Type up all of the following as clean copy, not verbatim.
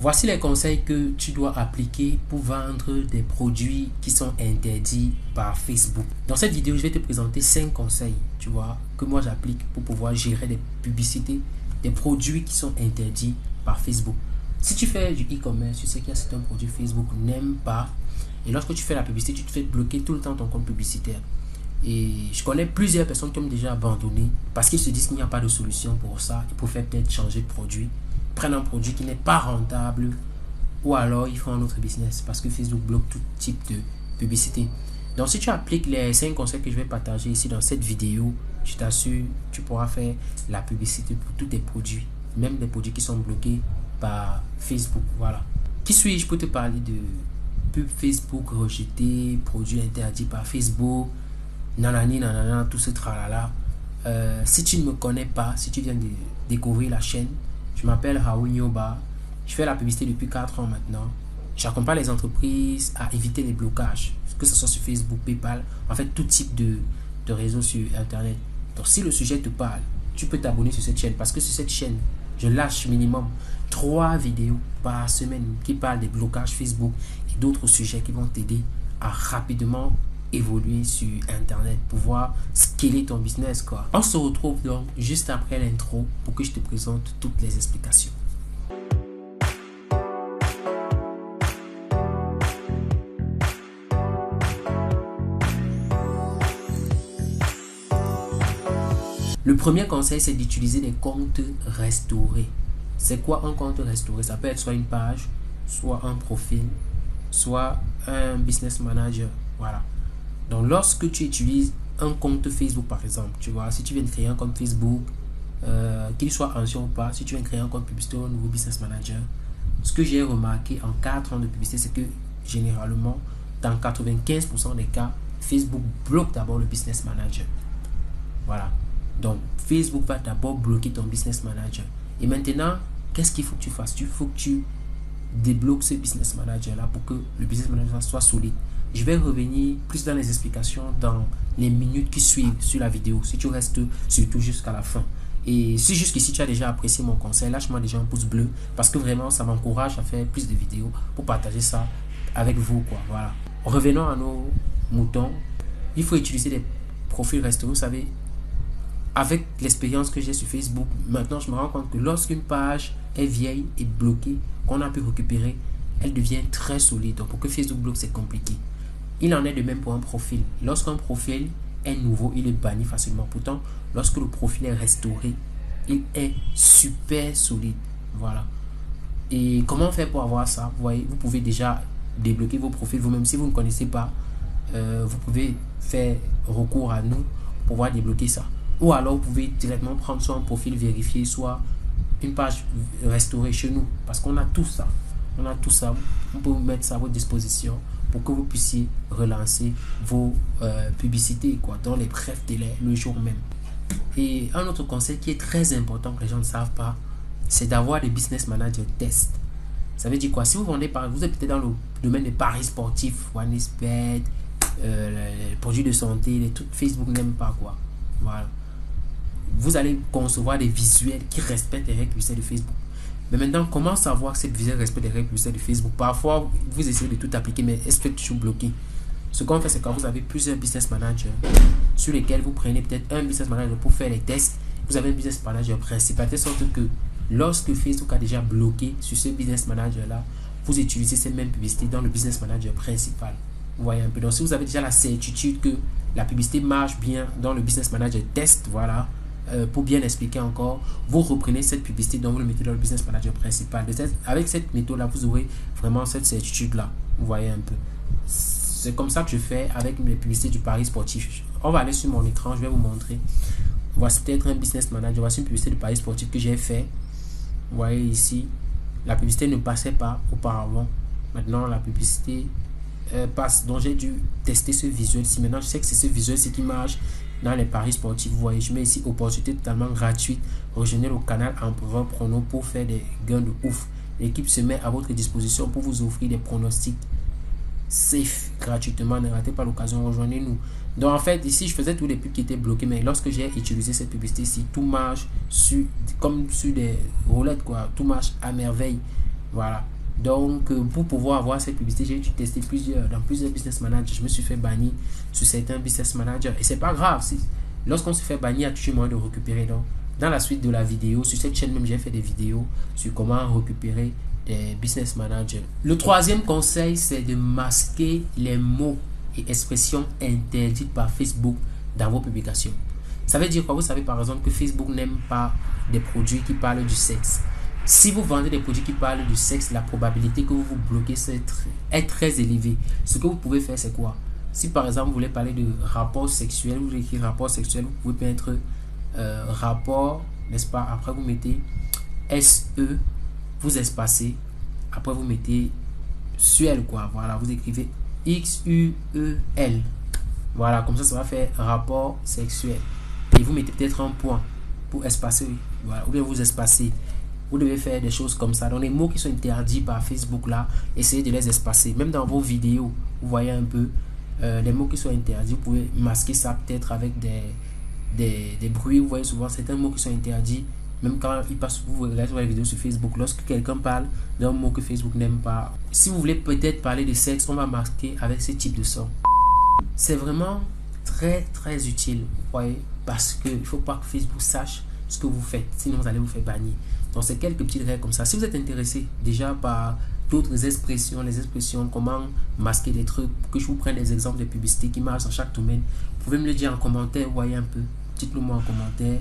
Voici les conseils que tu dois appliquer pour vendre des produits qui sont interdits par Facebook. Dans cette vidéo, je vais te présenter 5 conseils, tu vois, que moi j'applique pour pouvoir gérer des publicités, des produits qui sont interdits par Facebook. Si tu fais du e-commerce, tu sais qu'il y a certains produits Facebook n'aime pas. Et lorsque tu fais la publicité, tu te fais bloquer tout le temps ton compte publicitaire. Et je connais plusieurs personnes qui ont déjà abandonné parce qu'ils se disent qu'il n'y a pas de solution pour ça. Ils préfèrent peut-être changer de produit, prennent un produit qui n'est pas rentable, ou alors ils font un autre business parce que Facebook bloque tout type de publicité. Donc si tu appliques les 5 conseils que je vais partager ici dans cette vidéo, je t'assure, tu pourras faire la publicité pour tous tes produits, même des produits qui sont bloqués par Facebook. Voilà. Qui suis-je pour te parler de pub Facebook rejeté, produits interdits par Facebook, nanani nanana, tout ce tralala. Si tu ne me connais pas, si tu viens de découvrir la chaîne, je m'appelle Raoul Nyoba. Je fais la publicité depuis 4 ans maintenant. J'accompagne les entreprises à éviter les blocages, que ce soit sur Facebook, PayPal, en fait tout type de réseaux sur Internet. Donc si le sujet te parle, tu peux t'abonner sur cette chaîne parce que sur cette chaîne, je lâche minimum 3 vidéos par semaine qui parlent des blocages Facebook et d'autres sujets qui vont t'aider à rapidement évoluer sur Internet, pouvoir scaler ton business, quoi. On se retrouve donc juste après l'intro pour que je te présente toutes les explications. Le premier conseil, c'est d'utiliser des comptes restaurés. C'est quoi un compte restauré? Ça peut être soit une page, soit un profil, soit un business manager. Voilà. Donc, lorsque tu utilises un compte Facebook, par exemple, tu vois, si tu viens de créer un compte Facebook, qu'il soit ancien ou pas, si tu viens de créer un compte publicitaire au nouveau business manager, ce que j'ai remarqué en 4 ans de publicité, c'est que généralement, dans 95% des cas, Facebook bloque d'abord le business manager. Voilà. Donc, Facebook va d'abord bloquer ton business manager. Et maintenant, qu'est-ce qu'il faut que tu fasses? Il faut que tu débloques ce business manager-là pour que le business manager soit solide. Je vais revenir plus dans les explications dans les minutes qui suivent sur la vidéo, si tu restes surtout jusqu'à la fin. Et si jusqu'ici tu as déjà apprécié mon conseil, lâche-moi déjà un pouce bleu parce que vraiment ça m'encourage à faire plus de vidéos pour partager ça avec vous, quoi. Voilà. Revenons à nos moutons. Il faut utiliser des profils restaurés. Vous savez, avec l'expérience que j'ai sur Facebook, maintenant je me rends compte que lorsqu'une page est vieille et bloquée, qu'on a pu récupérer, elle devient très solide. Donc pour que Facebook bloque, c'est compliqué. Il en est de même pour un profil. Lorsqu'un profil est nouveau, il est banni facilement. Pourtant, lorsque le profil est restauré, il est super solide. Voilà. Et comment faire pour avoir ça? Vous voyez, vous pouvez déjà débloquer vos profils vous-même. Si vous ne connaissez pas, vous pouvez faire recours à nous pour pouvoir débloquer ça. Ou alors vous pouvez directement prendre soit un profil vérifié, soit une page restaurée chez nous. Parce qu'on a tout ça. On a tout ça. On peut vous mettre ça à votre disposition pour que vous puissiez relancer vos publicités, quoi, dans les brefs délais, le jour même. Et un autre conseil qui est très important que les gens ne savent pas, c'est d'avoir des business managers test. Ça veut dire quoi? Si vous vendez, vous êtes peut-être dans le domaine des paris sportifs, OneXBet, les produits de santé, les trucs Facebook n'aime pas, quoi. Voilà. Vous allez concevoir des visuels qui respectent les règles de Facebook. Mais maintenant, comment savoir que cette visuel respecte les règles de Facebook? Parfois, vous essayez de tout appliquer, mais est-ce que toujours bloqué? Ce qu'on fait, c'est quand vous avez plusieurs business managers sur lesquels vous prenez peut-être un business manager pour faire les tests. Vous avez un business manager principal, de sorte que lorsque Facebook a déjà bloqué sur ce business manager-là, vous utilisez cette même publicité dans le business manager principal. Vous voyez un peu. Donc, si vous avez déjà la certitude que la publicité marche bien dans le business manager test, voilà. Pour bien expliquer encore, vous reprenez cette publicité dont vous le mettez dans le business manager principal. Avec cette méthode là, vous aurez vraiment cette certitude là. Vous voyez un peu. C'est comme ça que je fais avec mes publicités du pari sportif. On va aller sur mon écran, je vais vous montrer. Voici peut-être un business manager. Voici une publicité de pari sportif que j'ai fait. Vous voyez ici, la publicité ne passait pas auparavant. Maintenant la publicité passe. Donc j'ai dû tester ce visuel ici. Maintenant je sais que c'est ce visuel qui marche dans les paris sportifs. Vous voyez, je mets ici opportunité totalement gratuite. Rejoignez le canal en prono pour faire des gains de ouf. L'équipe se met à votre disposition pour vous offrir des pronostics safe gratuitement. Ne ratez pas l'occasion, rejoignez-nous. Donc en fait ici je faisais tous les pubs qui étaient bloqués, mais lorsque j'ai utilisé cette publicité ici, tout marche comme sur des roulettes, quoi. Tout marche à merveille. Voilà. Donc, pour pouvoir avoir cette publicité, j'ai dû tester dans plusieurs business managers. Je me suis fait bannir sur certains business managers. Et c'est pas grave. Lorsqu'on se fait bannir, il y a toujours moyen de récupérer. Donc, dans la suite de la vidéo, sur cette chaîne même, j'ai fait des vidéos sur comment récupérer des business managers. Le troisième conseil, c'est de masquer les mots et expressions interdites par Facebook dans vos publications. Ça veut dire quoi? Vous savez par exemple que Facebook n'aime pas des produits qui parlent du sexe. Si vous vendez des produits qui parlent du sexe, la probabilité que vous vous bloquez est très élevée. Ce que vous pouvez faire, c'est quoi? Si par exemple vous voulez parler de rapport sexuel, vous voulez écrire rapport sexuel, vous pouvez mettre rapport, n'est-ce pas? Après vous mettez SE, vous espacez, après vous mettez suel, quoi. Voilà, vous écrivez XUEL. Voilà, comme ça va faire rapport sexuel. Et vous mettez peut-être un point pour espacer, voilà, ou bien vous espacez. Vous devez faire des choses comme ça. Dans les mots qui sont interdits par Facebook là, essayez de les espacer. Même dans vos vidéos, vous voyez un peu les mots qui sont interdits. Vous pouvez masquer ça peut-être avec des bruits. Vous voyez souvent certains mots qui sont interdits. Même quand ils passent, vous regardez sur les vidéos sur Facebook, lorsque quelqu'un parle d'un mot que Facebook n'aime pas. Si vous voulez peut-être parler de sexe, on va masquer avec ce type de son. C'est vraiment très utile, vous voyez, parce qu'il ne faut pas que Facebook sache ce que vous faites, sinon vous allez vous faire bannir. Donc c'est quelques petites règles comme ça. Si vous êtes intéressé déjà par d'autres expressions, les expressions, comment masquer des trucs, que je vous prenne des exemples de publicités qui marchent dans chaque domaine, vous pouvez me le dire en commentaire, vous voyez un peu, dites-le moi en commentaire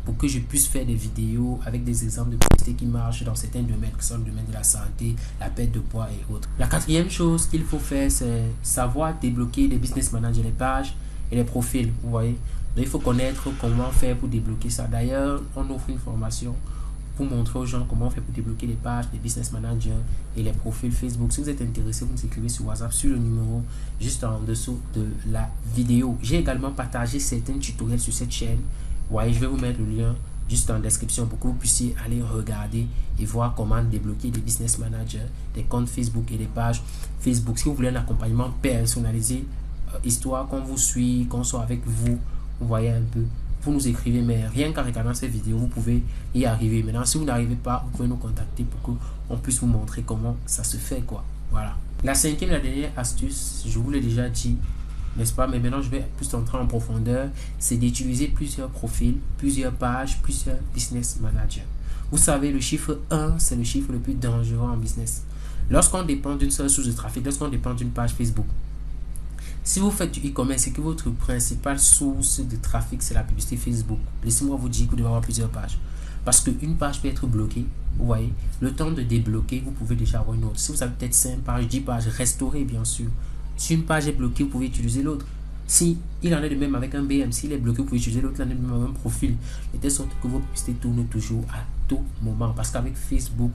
pour que je puisse faire des vidéos avec des exemples de publicités qui marchent dans certains domaines, que sont le domaine de la santé, la perte de poids et autres. La quatrième chose qu'il faut faire, c'est savoir débloquer les business managers, les pages et les profils, vous voyez. Donc il faut connaître comment faire pour débloquer ça. D'ailleurs, on offre une formation pour montrer aux gens comment on fait pour débloquer les pages, les business managers et les profils Facebook. Si vous êtes intéressé, vous nous écrivez sur WhatsApp sur le numéro juste en dessous de la vidéo. J'ai également partagé certains tutoriels sur cette chaîne. Ouais, je vais vous mettre le lien juste en description pour que vous puissiez aller regarder et voir comment débloquer des business managers, des comptes Facebook et des pages Facebook. Si vous voulez un accompagnement personnalisé, histoire qu'on vous suit, qu'on soit avec vous, vous voyez un peu, vous nous écrivez, mais rien qu'en regardant cette vidéo, vous pouvez y arriver. Maintenant, si vous n'arrivez pas, vous pouvez nous contacter pour qu'on puisse vous montrer comment ça se fait, quoi. Voilà. La cinquième et la dernière astuce, je vous l'ai déjà dit, n'est-ce pas? Mais maintenant, je vais plus entrer en profondeur. C'est d'utiliser plusieurs profils, plusieurs pages, plusieurs business managers. Vous savez, le chiffre 1, c'est le chiffre le plus dangereux en business. Lorsqu'on dépend d'une seule source de trafic, lorsqu'on dépend d'une page Facebook, si vous faites du e-commerce et que votre principale source de trafic, c'est la publicité Facebook, laissez-moi vous dire que vous devez avoir plusieurs pages. Parce qu'une page peut être bloquée, vous voyez, le temps de débloquer, vous pouvez déjà avoir une autre. Si vous avez peut-être 5 pages, 10 pages, restaurez bien sûr. Si une page est bloquée, vous pouvez utiliser l'autre. Si il en est de même avec un BM, s'il est bloqué, vous pouvez utiliser l'autre, il en est de même avec un profil. De telle sorte que vos publicités tournent toujours à tout moment. Parce qu'avec Facebook,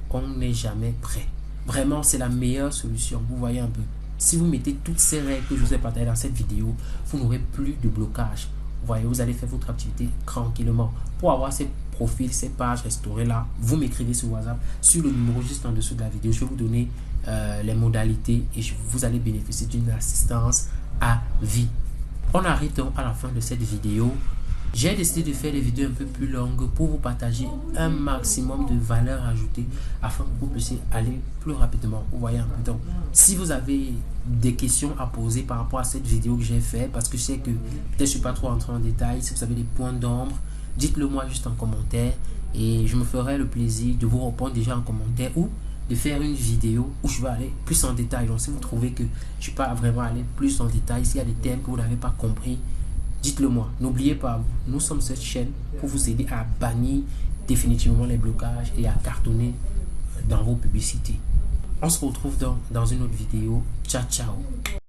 on n'est jamais prêt. Vraiment, c'est la meilleure solution. Vous voyez un peu. Si vous mettez toutes ces règles que je vous ai partagées dans cette vidéo, vous n'aurez plus de blocage. Vous voyez, vous allez faire votre activité tranquillement. Pour avoir ces profils, ces pages restaurées là, vous m'écrivez sur WhatsApp, sur le numéro juste en dessous de la vidéo. Je vais vous donner les modalités et vous allez bénéficier d'une assistance à vie. On arrive donc à la fin de cette vidéo. J'ai décidé de faire des vidéos un peu plus longues pour vous partager un maximum de valeur ajoutée afin que vous puissiez aller plus rapidement. Vous voyez un peu. Donc, si vous avez des questions à poser par rapport à cette vidéo que j'ai fait, parce que je sais que peut-être je ne suis pas trop entré en détail, si vous avez des points d'ombre, dites-le moi juste en commentaire et je me ferai le plaisir de vous répondre déjà en commentaire ou de faire une vidéo où je vais aller plus en détail. Donc, si vous trouvez que je ne suis pas vraiment allé plus en détail, s'il y a des thèmes que vous n'avez pas compris, dites-le moi. N'oubliez pas, nous sommes cette chaîne pour vous aider à bannir définitivement les blocages et à cartonner dans vos publicités. On se retrouve donc dans une autre vidéo. Ciao, ciao.